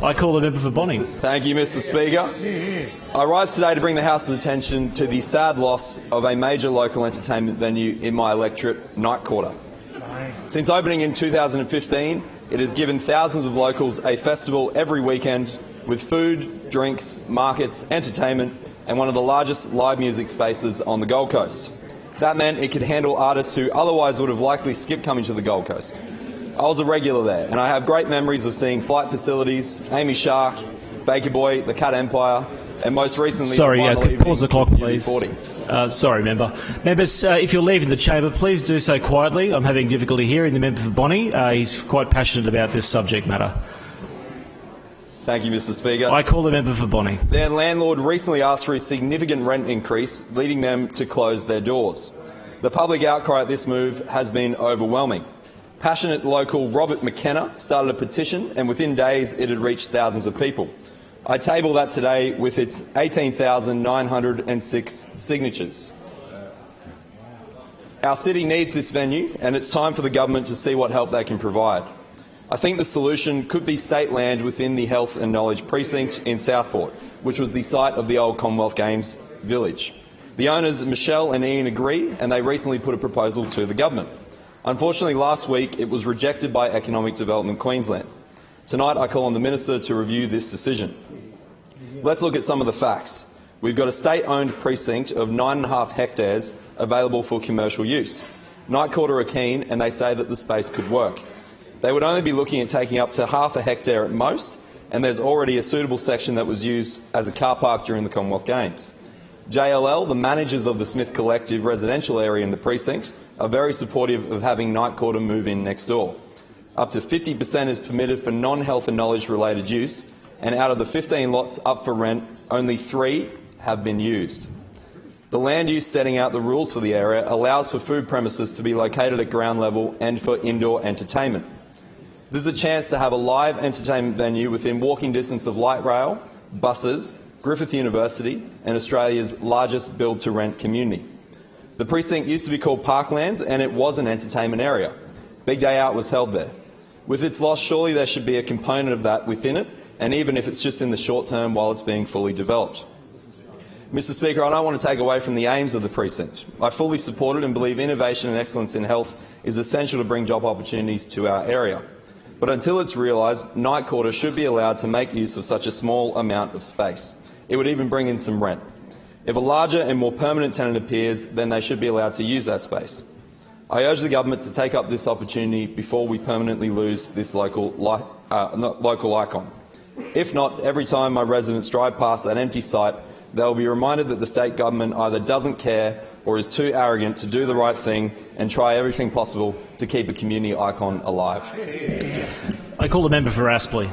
I call the member for Bonnie. Thank you, Mr. Speaker. I rise today to bring the House's attention to the sad loss of a major local entertainment venue in my electorate, NightQuarter. Since opening in 2015, it has given thousands of locals a festival every weekend with food, drinks, markets, entertainment, and one of the largest live music spaces on the Gold Coast. That meant it could handle artists who otherwise would have likely skipped coming to the Gold Coast. I was a regular there, and I have great memories of seeing Flight Facilities, Amy Shark, Baker Boy, the Cat Empire, and most recently... Pause the clock, please. Sorry, member. Members, if you're leaving the chamber, please do so quietly. I'm having difficulty hearing the member for Bonnie. He's quite passionate about this subject matter. Thank you, Mr. Speaker. I call the member for Bonnie. Their landlord recently asked for a significant rent increase, leading them to close their doors. The public outcry at this move has been overwhelming. Passionate local Robert McKenna started a petition, and within days it had reached thousands of people. I table that today with its 18,906 signatures. Our city needs this venue, and it's time for the government to see what help they can provide. I think the solution could be state land within the Health and Knowledge Precinct in Southport, which was the site of the old Commonwealth Games village. The owners, Michelle and Ian, agree, and they recently put a proposal to the government. Unfortunately, last week it was rejected by Economic Development Queensland. Tonight I call on the Minister to review this decision. Let's look at some of the facts. We've got a state-owned precinct of 9.5 hectares available for commercial use. NightQuarter are keen, and they say that the space could work. They would only be looking at taking up to half a hectare at most, and there's already a suitable section that was used as a car park during the Commonwealth Games. JLL, the managers of the Smith Collective residential area in the precinct, are very supportive of having NightQuarter move in next door. Up to 50% is permitted for non-health and knowledge related use, and out of the 15 lots up for rent, only 3 have been used. The land use setting out the rules for the area allows for food premises to be located at ground level and for indoor entertainment. This is a chance to have a live entertainment venue within walking distance of light rail, buses, Griffith University and Australia's largest build-to-rent community. The precinct used to be called Parklands, and it was an entertainment area. Big Day Out was held there. With its loss, surely there should be a component of that within it, and even if it's just in the short term while it's being fully developed. Mr. Speaker, I don't want to take away from the aims of the precinct. I fully support it and believe innovation and excellence in health is essential to bring job opportunities to our area. But until it's realised, NightQuarter should be allowed to make use of such a small amount of space. It would even bring in some rent. If a larger and more permanent tenant appears, then they should be allowed to use that space. I urge the government to take up this opportunity before we permanently lose this local icon. If not, every time my residents drive past that empty site, they will be reminded that the state government either doesn't care or is too arrogant to do the right thing and try everything possible to keep a community icon alive. I call the member for Aspley.